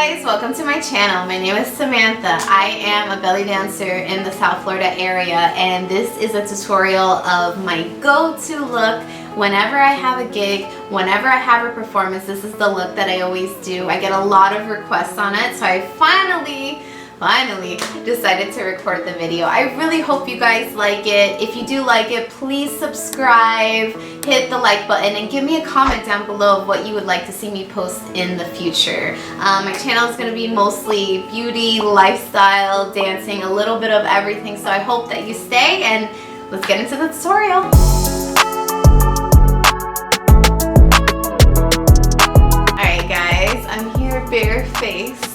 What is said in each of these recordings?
guys, welcome to my channel. My name is Samantha. I am a belly dancer in the South Florida area, and this is a tutorial of my go-to look whenever I have a gig, whenever I have a performance. This is the look that I always do. I get a lot of requests on it, so I finally decided to record the video. I really hope you guys like it. If you do like it, please subscribe, hit the like button, and give me a comment down below of what you would like to see me post in the future. My channel is going to be mostly beauty, lifestyle, dancing, a little bit of everything, so I hope that you stay, and let's get into the tutorial. Alright guys, I'm here barefaced.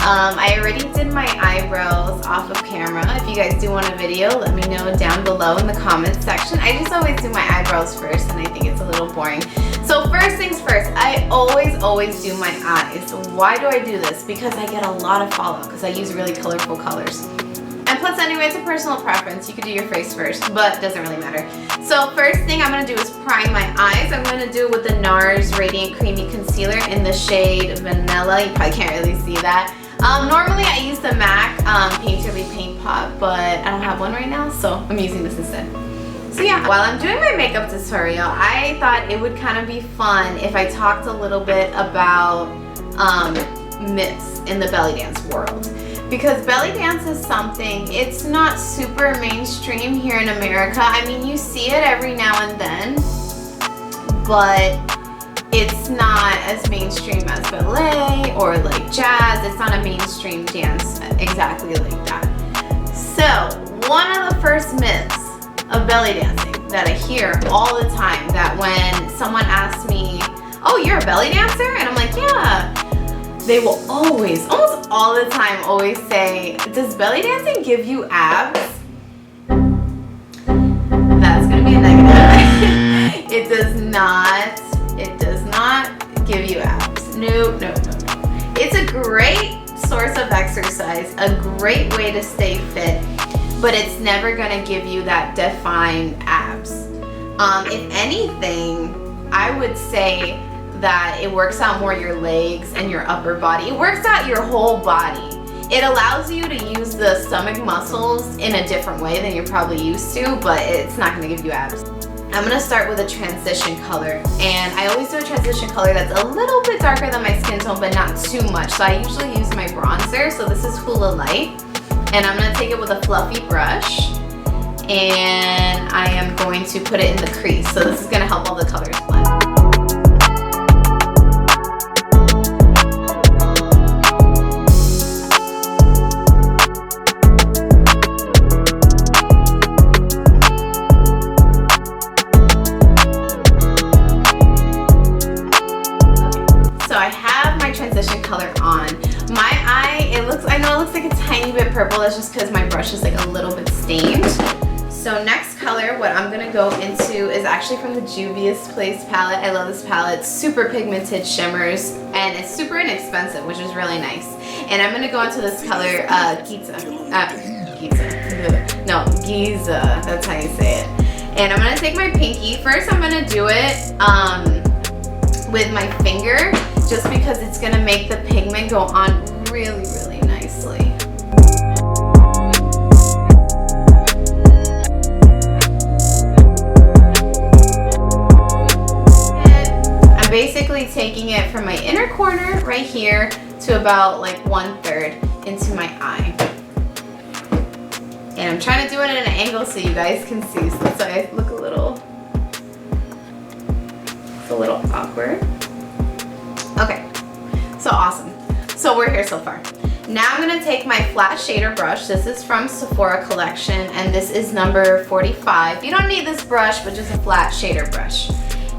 I already did my eyebrows off of camera. If you guys do want a video, let me know down below in the comments section. I just always do my eyebrows first, and I think it's a little boring. So first things first, I always do my eyes. Why do I do this? Because I get a lot of follow, because I use really colorful colors. And plus, anyway, it's a personal preference. You could do your face first, but it doesn't really matter. So first thing I'm going to do is prime my eyes. I'm going to do it with the Nars Radiant Creamy Concealer in the shade Vanilla. You probably can't really see that. Normally I use the MAC Painterly Paint Pot, but I don't have one right now, so I'm using this instead. So yeah, while I'm doing my makeup tutorial, I thought it would kind of be fun if I talked a little bit about myths in the belly dance world. Because belly dance is something, it's not super mainstream here in America. I mean, you see it every now and then, but it's not as mainstream as ballet or like jazz. It's not a mainstream dance exactly like that. So one of the first myths of belly dancing that I hear all the time, that when someone asks me, oh, you're a belly dancer? And I'm like, yeah. They will always, almost all the time, always say, does belly dancing give you abs? That's gonna be a negative. It does not. It does not give you abs. No. It's a great source of exercise, a great way to stay fit, but it's never gonna give you that defined abs. If anything, I would say that it works out more your legs and your upper body. It works out your whole body. It allows you to use the stomach muscles in a different way than you're probably used to, but it's not gonna give you abs. I'm going to start with a transition color, and I always do a transition color that's a little bit darker than my skin tone, but not too much. So I usually use my bronzer, so this is Hoola Lite, and I'm going to take it with a fluffy brush, and I am going to put it in the crease. So this is going to help all the colors blend. Color on. My eye, I know it looks like a tiny bit purple. That's just because my brush is like a little bit stained. So next color, what I'm gonna go into is actually from the Juvia's Place palette. I love this palette. It's super pigmented shimmers, and it's super inexpensive, which is really nice. And I'm gonna go into this color, Giza. That's how you say it. And I'm gonna take my pinky. First, I'm gonna do it with my finger, just because it's gonna make the pigment go on really nicely. I'm basically taking it from my inner corner right here to about like 1/3 into my eye. And I'm trying to do it at an angle so you guys can see, so that's why I look a little awkward. Okay, so awesome. So we're here so far. Now I'm gonna take my flat shader brush. This is from Sephora collection, and this is number 45. You don't need this brush, but just a flat shader brush.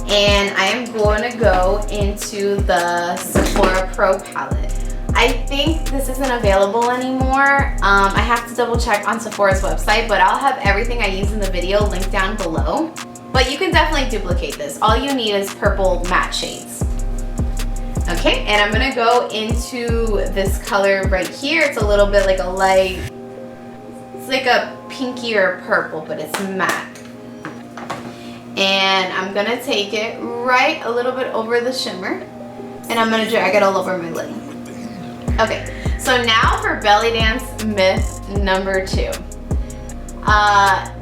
And I am going to go into the Sephora Pro palette. I think this isn't available anymore. I have to double check on Sephora's website, but I'll have everything I use in the video linked down below. But you can definitely duplicate this. All you need is purple matte shades. Okay, and I'm gonna go into this color right here. It's a little bit like a light, it's like a pinkier purple, but it's matte. And I'm gonna take it right a little bit over the shimmer, and I'm gonna drag it all over my lid. Okay, so now for Bellydance myth number 2.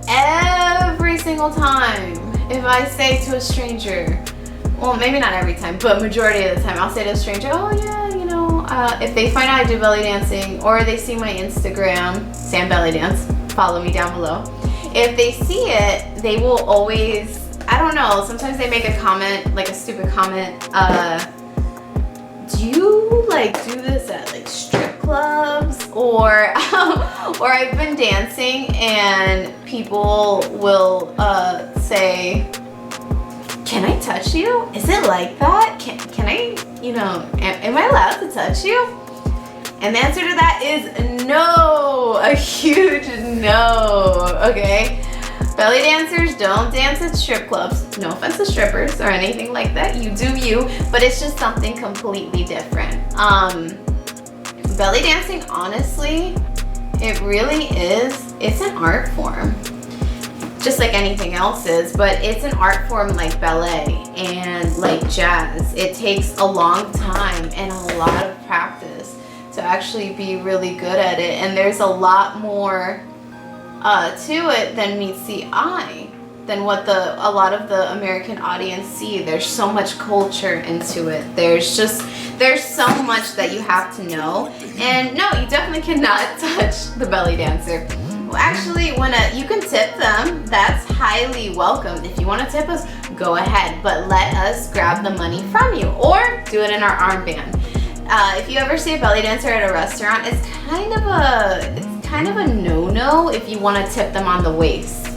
Every single time if I say to a stranger, well, maybe not every time, but majority of the time, I'll say to a stranger, oh yeah, you know, if they find out I do belly dancing, or they see my Instagram, Sam Bellydance, follow me down below. If they see it, they will always, I don't know, sometimes they make a comment, like a stupid comment, do you like do this at like strip clubs? Or I've been dancing and people will say, can I touch you? Is it like that? Can I, you know, am I allowed to touch you? And the answer to that is no, a huge no, okay? Belly dancers don't dance at strip clubs. No offense to strippers or anything like that. You do you, but it's just something completely different. Belly dancing, honestly, it really is, it's an art form. Just like anything else is, but it's an art form like ballet and like jazz. It takes a long time and a lot of practice to actually be really good at it. And there's a lot more to it than meets the eye, than what a lot of the American audience see. There's so much culture into it. There's so much that you have to know. And no, you definitely cannot touch the belly dancer. Well, actually, you can tip them. That's highly welcome. If you want to tip us, go ahead, but let us grab the money from you, or do it in our armband. If you ever see a belly dancer at a restaurant, it's kind of a no-no if you want to tip them on the waist.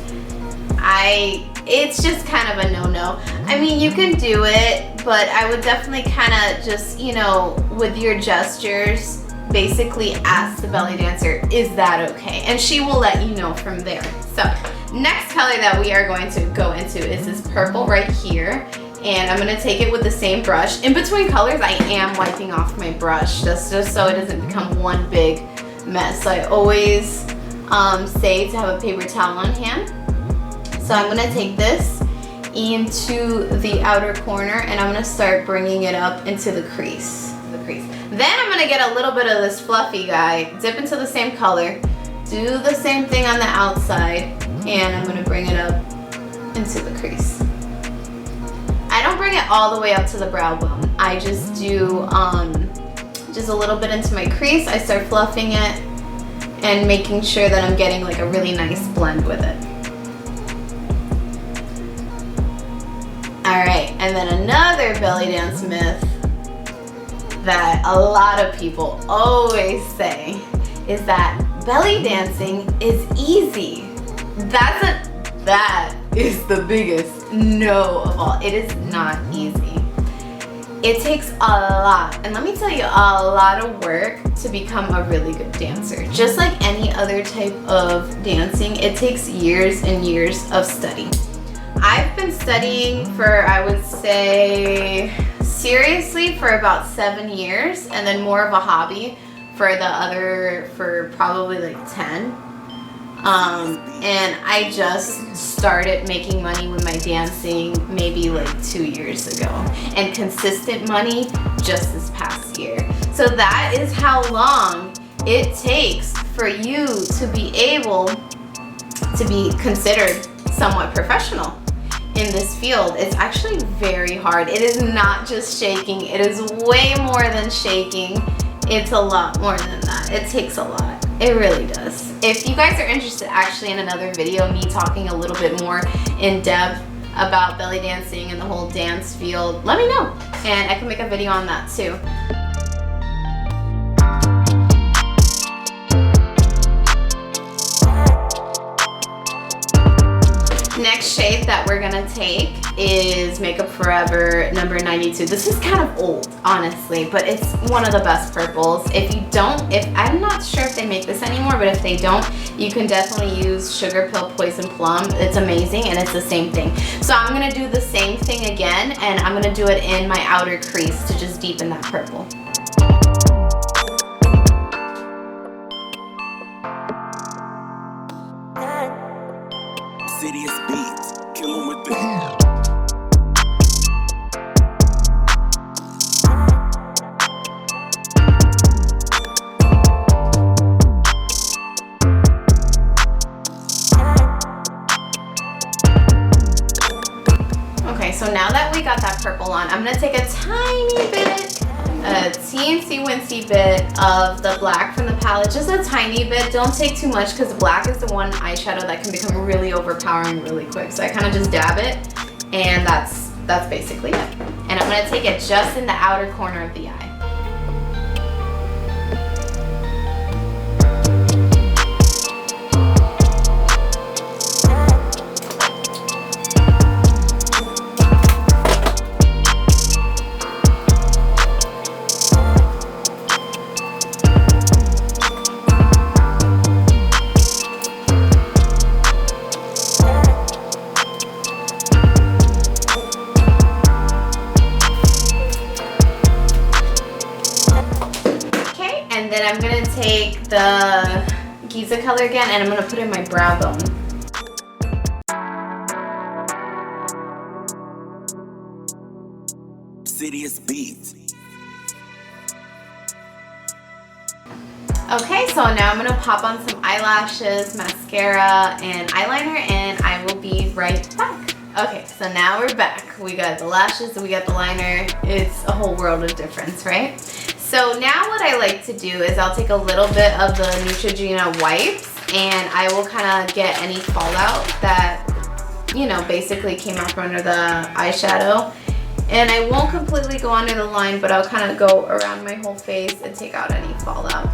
It's just kind of a no-no. I mean, you can do it, but I would definitely kind of just, you know, with your gestures, basically ask the belly dancer, is that okay? And she will let you know from there. So, next color that we are going to go into is this purple right here. And I'm going to take it with the same brush. In between colors, I am wiping off my brush. That's just so it doesn't become one big mess. So I always say to have a paper towel on hand. So I'm going to take this into the outer corner and I'm going to start bringing it up into the crease. Then I'm going to get a little bit of this fluffy guy, dip into the same color, do the same thing on the outside, and I'm going to bring it up into the crease. I don't bring it all the way up to the brow bone. I just do just a little bit into my crease. I start fluffing it and making sure that I'm getting like a really nice blend with it. Alright, and then another belly dance myth that a lot of people always say is that belly dancing is easy. That is the biggest no of all. It is not easy. It takes a lot, and let me tell you, a lot of work to become a really good dancer. Just like any other type of dancing, it takes years and years of study. I've been studying for, I would say, seriously for about 7 years, and then more of a hobby for probably like 10. And I just started making money with my dancing maybe like 2 years ago, and consistent money just this past year. So that is how long it takes for you to be able to be considered somewhat professional in this field. It's actually very hard. It is not just shaking. It is way more than shaking. It's a lot more than that. It takes a lot. It really does. If you guys are interested actually in another video, me talking a little bit more in depth about belly dancing and the whole dance field, let me know. And I can make a video on that too. Next shade that we're gonna take is Makeup Forever number 92. This is kind of old, honestly, but it's one of the best purples. I'm not sure if they make this anymore, but if they don't, you can definitely use Sugar Pill Poison Plum. It's amazing, and it's the same thing. So I'm gonna do the same thing again, and I'm gonna do it in my outer crease to just deepen that purple. Serious beats, kill 'em with the heat. purple on, I'm gonna take a tiny bit, a teensy wincy bit of the black from the palette, just a tiny bit. Don't take too much because black is the one eyeshadow that can become really overpowering really quick. So I kind of just dab it, and that's basically it. And I'm gonna take it just in the outer corner of the eye. And then I'm gonna take the Giza color again, and I'm gonna put it in my brow bone. Serious beats. Okay, so now I'm gonna pop on some eyelashes, mascara, and eyeliner, and I will be right back. Okay, so now we're back. We got the lashes, we got the liner. It's a whole world of difference, right? So now what I like to do is I'll take a little bit of the Neutrogena wipes, and I will kind of get any fallout that, you know, basically came out from under the eyeshadow. And I won't completely go under the line, but I'll kind of go around my whole face and take out any fallout.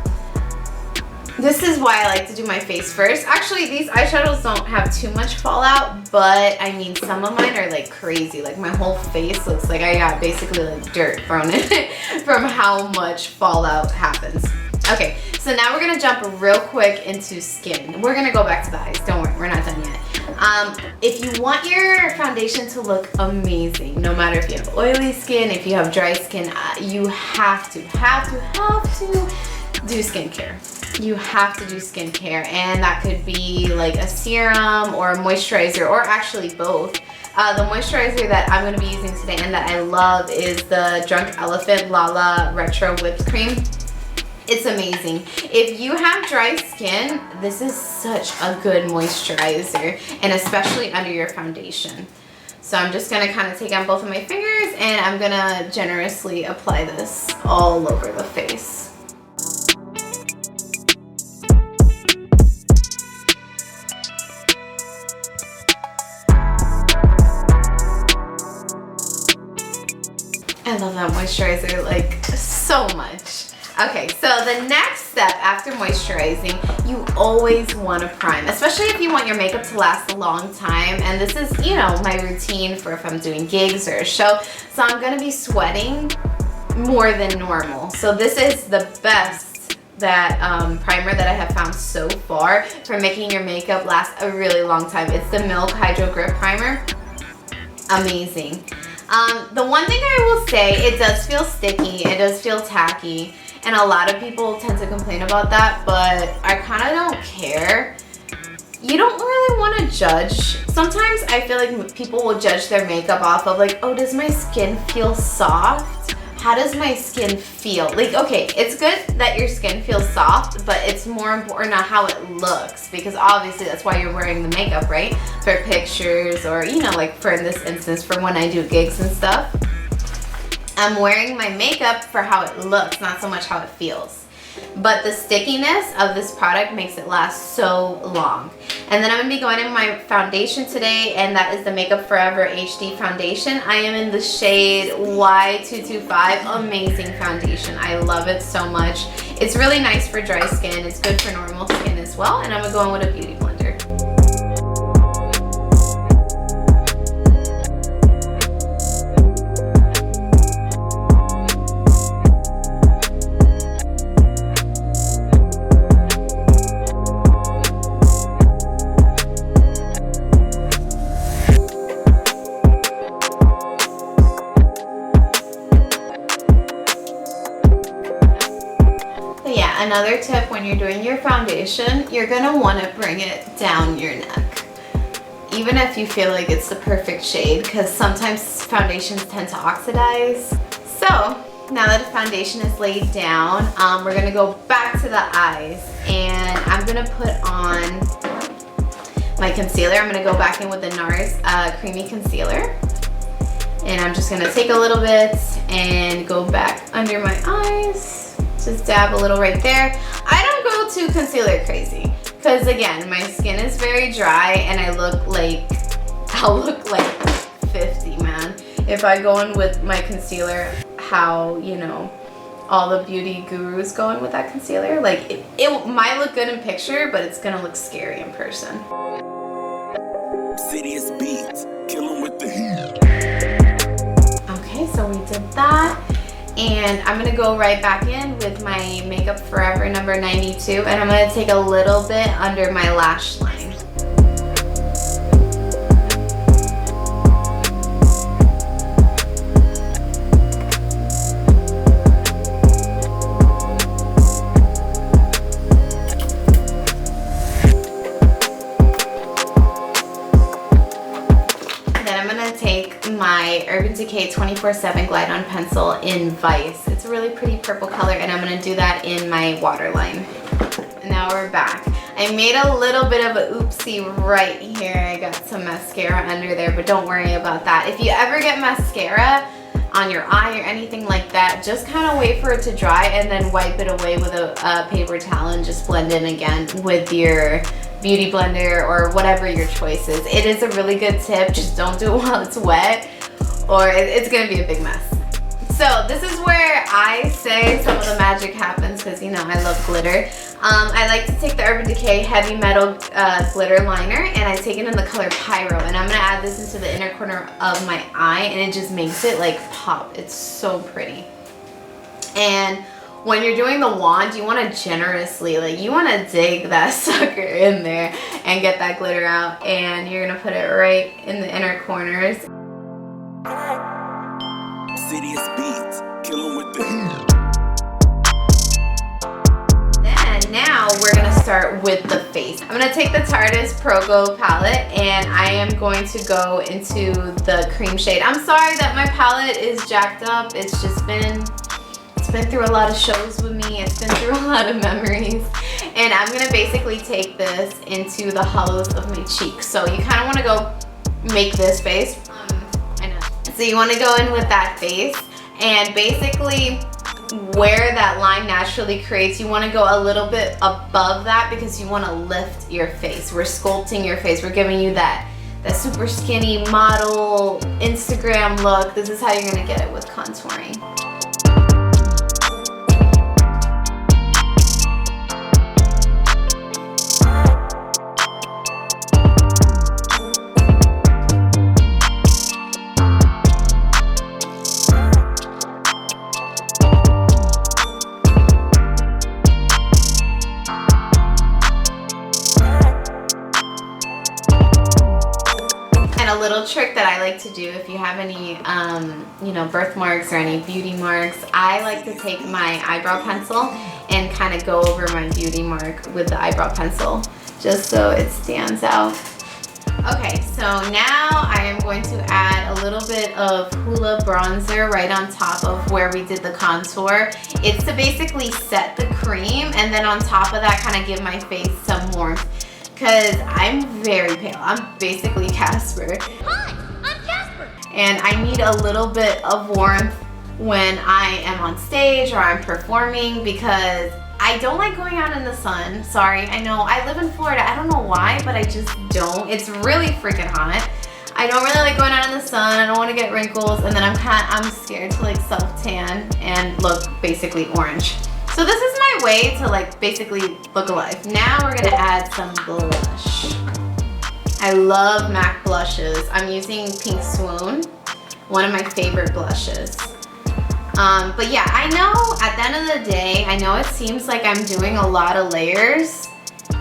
This is why I like to do my face first. Actually, these eyeshadows don't have too much fallout, but I mean, some of mine are like crazy. Like my whole face looks like I got basically like dirt thrown in it from how much fallout happens. Okay, so now we're gonna jump real quick into skin. We're gonna go back to the eyes. Don't worry, we're not done yet. If you want your foundation to look amazing, no matter if you have oily skin, if you have dry skin, you have to do skincare. You have to do skincare, and that could be like a serum or a moisturizer, or actually both. The moisturizer that I'm going to be using today and that I love is the Drunk Elephant Lala Retro Whipped Cream. It's amazing. If you have dry skin, this is such a good moisturizer, and especially under your foundation. So I'm just going to kind of take on both of my fingers, and I'm going to generously apply this all over the face. I love that moisturizer like so much. Okay, so the next step after moisturizing, you always want to prime, especially if you want your makeup to last a long time. And this is, you know, my routine for if I'm doing gigs or a show. So I'm going to be sweating more than normal. So this is the best primer that I have found so far for making your makeup last a really long time. It's the Milk Hydro Grip Primer. Amazing. The one thing I will say, it does feel sticky, it does feel tacky, and a lot of people tend to complain about that, but I kind of don't care. You don't really want to judge. Sometimes I feel like people will judge their makeup off of like, oh, does my skin feel soft? How does my skin feel? Like, okay, it's good that your skin feels soft, but it's more important on how it looks, because obviously that's why you're wearing the makeup, right? For pictures, or, you know, like for in this instance, for when I do gigs and stuff. I'm wearing my makeup for how it looks, not so much how it feels. But the stickiness of this product makes it last so long. And then I'm going to be going in my foundation today, and that is the Makeup Forever HD foundation. I am in the shade Y225. Amazing foundation. I love it so much. It's really nice for dry skin. It's good for normal skin as well. And I'm going to go in with a beauty blender. Another tip when you're doing your foundation, you're gonna want to bring it down your neck. Even if you feel like it's the perfect shade, because sometimes foundations tend to oxidize. So now that the foundation is laid down, we're gonna go back to the eyes, and I'm gonna put on my concealer. I'm gonna go back in with the Nars Creamy Concealer. And I'm just gonna take a little bit and go back under my eyes. Just dab a little right there. I don't go too concealer crazy because again, my skin is very dry and I'll look like 50, man. If I go in with my concealer, how, you know, all the beauty gurus go in with that concealer. Like it might look good in picture, but it's gonna look scary in person. Serious beats, kill 'em with the heat. Okay, so we did that. And I'm gonna go right back in with my Makeup Forever number 92, and I'm gonna take a little bit under my lash line. My Urban Decay 24/7 Glide On Pencil in Vice. It's a really pretty purple color, and I'm gonna do that in my waterline. Now we're back. I made a little bit of a oopsie right here. I got some mascara under there, but don't worry about that. If you ever get mascara on your eye or anything like that, just kind of wait for it to dry and then wipe it away with a paper towel and just blend in again with your beauty blender or whatever your choice is. It is a really good tip. Just don't do it while it's wet or it's gonna be a big mess. So this is where I say some of the magic happens because, you know, I love glitter. I like to take the Urban Decay Heavy Metal Glitter Liner, and I take it in the color Pyro, and I'm gonna add this into the inner corner of my eye, and it just makes it like pop. It's so pretty. And when you're doing the wand, you want to generously, like, you want to dig that sucker in there and get that glitter out, and you're gonna put it right in the inner corners. Serious beats, kill 'em with the heat. Then now we're gonna start with the face. I'm gonna take the Tarteist Pro Go palette, and I am going to go into the cream shade. I'm sorry that my palette is jacked up. It's been through a lot of shows with me. It's been through a lot of memories. And I'm gonna basically take this into the hollows of my cheeks. So you kind of want to go make this face. I know. So you want to go in with that face, and basically where that line naturally creates, you want to go a little bit above that because you want to lift your face. We're sculpting your face. We're giving you that super skinny model Instagram look. This is how you're gonna get it with contouring. A little trick that I like to do, if you have any you know, birthmarks or any beauty marks, I like to take my eyebrow pencil and kind of go over my beauty mark with the eyebrow pencil just so it stands out. Okay, so now I am going to add a little bit of Hoola bronzer right on top of where we did the contour. It's to basically set the cream, and then on top of that kind of give my face some warmth. Because I'm very pale. I'm basically Casper. Hi, I'm Casper. And I need a little bit of warmth when I am on stage or I'm performing, because I don't like going out in the sun. Sorry, I know I live in Florida. I don't know why, but I just don't. It's really freaking hot. I don't really like going out in the sun. I don't want to get wrinkles, and then I'm scared to like self-tan and look basically orange. So this is my way to like basically look alive. Now we're gonna add some blush. I love MAC blushes. I'm using Pink Swoon, one of my favorite blushes. But yeah, I know at the end of the day, I know it seems like I'm doing a lot of layers.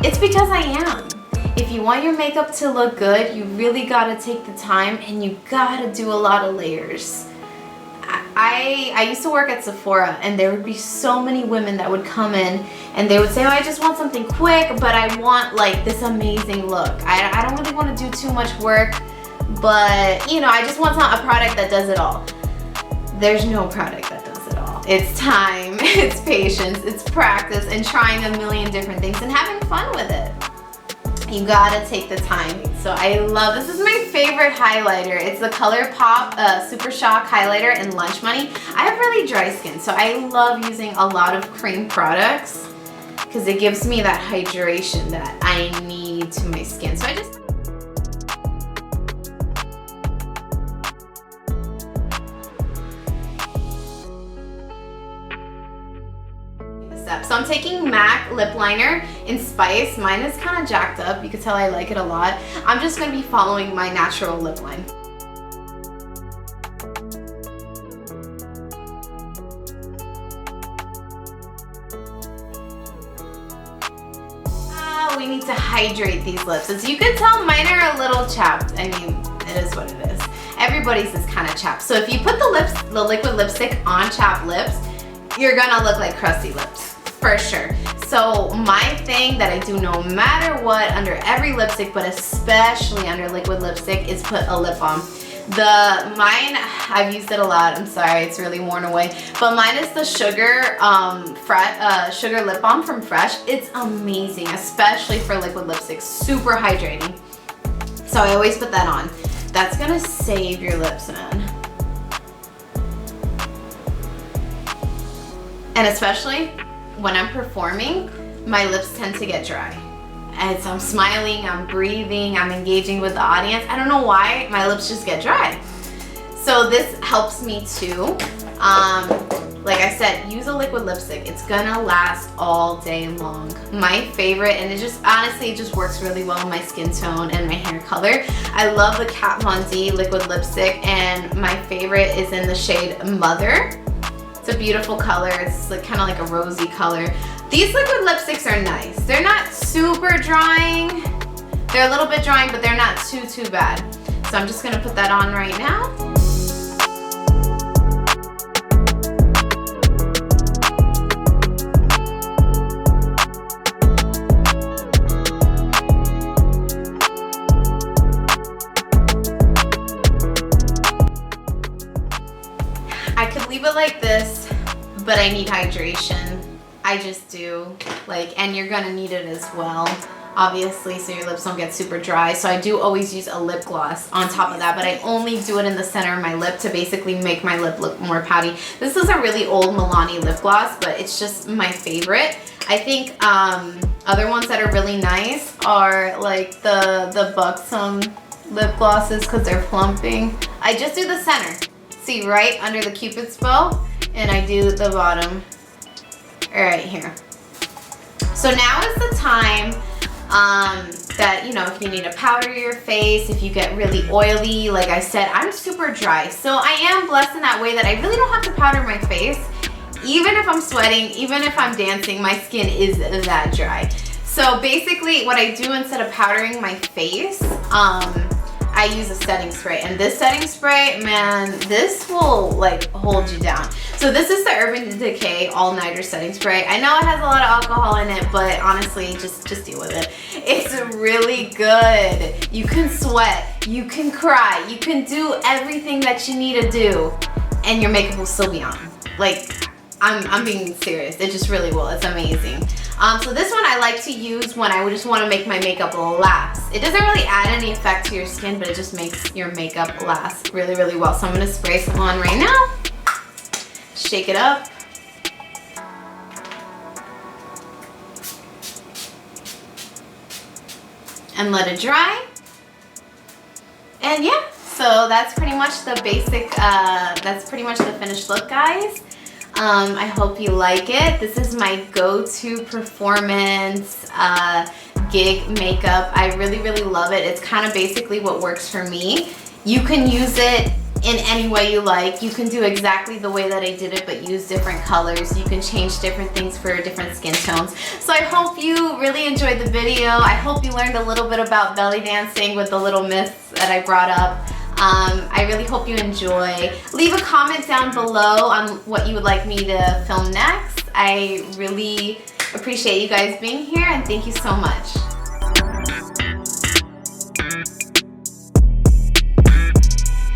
It's because I am. If you want your makeup to look good, you really gotta take the time and you gotta do a lot of layers. I used to work at Sephora, and there would be so many women that would come in and they would say, oh, I just want something quick, but I want like this amazing look. I don't really want to do too much work, but you know, I just want a product that does it all. There's no product that does it all. It's time, it's patience, it's practice, and trying a million different things and having fun with it. You gotta take the time. So I love, this is my favorite highlighter. It's the Colourpop Super Shock highlighter in Lunch Money. I have really dry skin, so I love using a lot of cream products because it gives me that hydration that I need to my skin. So I just So I'm taking MAC lip liner in Spice. Mine is kind of jacked up. You can tell I like it a lot. I'm just going to be following my natural lip line. We need to hydrate these lips. As you can tell, mine are a little chapped. I mean, it is what it is. Everybody's is kind of chapped. So if you put the liquid lipstick on chapped lips, you're gonna look like crusty lips, for sure. So my thing that I do no matter what under every lipstick, but especially under liquid lipstick, is put a lip balm. Mine, I've used it a lot, I'm sorry, it's really worn away, but mine is the Sugar Sugar Lip Balm from Fresh. It's amazing, especially for liquid lipstick, super hydrating. So I always put that on. That's gonna save your lips, man. And especially when I'm performing, my lips tend to get dry. As I'm smiling, I'm breathing, I'm engaging with the audience. I don't know why, my lips just get dry. So this helps me too. Like I said, use a liquid lipstick. It's gonna last all day long. My favorite, and it just, honestly, it just works really well in my skin tone and my hair color. I love the Kat Von D liquid lipstick, and my favorite is in the shade Mother. It's a beautiful color. It's like kind of like a rosy color. These liquid lipsticks are nice. They're not super drying. They're a little bit drying, but they're not too bad. So I'm just gonna put that on right now. I could leave it like this, but I need hydration. I just do, and you're gonna need it as well, obviously, so your lips don't get super dry. So I do always use a lip gloss on top of that, but I only do it in the center of my lip to basically make my lip look more pouty. This is a really old Milani lip gloss, but it's just my favorite. I think other ones that are really nice are like the Buxom lip glosses because they're plumping. I just do the center. See, right under the Cupid's bow, and I do the bottom right here. So now is the time that, you know, if you need to powder your face, if you get really oily, like I said, I'm super dry. So I am blessed in that way that I really don't have to powder my face. Even if I'm sweating, even if I'm dancing, my skin is that dry. So basically what I do instead of powdering my face, I use a setting spray, and this setting spray, man, this will hold you down. So this is the Urban Decay All Nighter Setting Spray. I know it has a lot of alcohol in it, but honestly, just deal with it. It's really good. You can sweat, you can cry, you can do everything that you need to do, and your makeup will still be on. I'm being serious. It just really will. It's amazing. So this one I like to use when I just want to make my makeup last. It doesn't really add any effect to your skin, but it just makes your makeup last really, really well. So I'm going to spray some on right now. Shake it up. And let it dry. And yeah, so that's pretty much the basic, that's pretty much the finished look, guys. I hope you like it. This is my go-to performance gig makeup. I really, really love it. It's kind of basically what works for me. You can use it in any way you like. You can do exactly the way that I did it, but use different colors. You can change different things for different skin tones. So I hope you really enjoyed the video. I hope you learned a little bit about belly dancing with the little myths that I brought up. I really hope you enjoy. Leave a comment down below on what you would like me to film next. I really appreciate you guys being here, and thank you so much.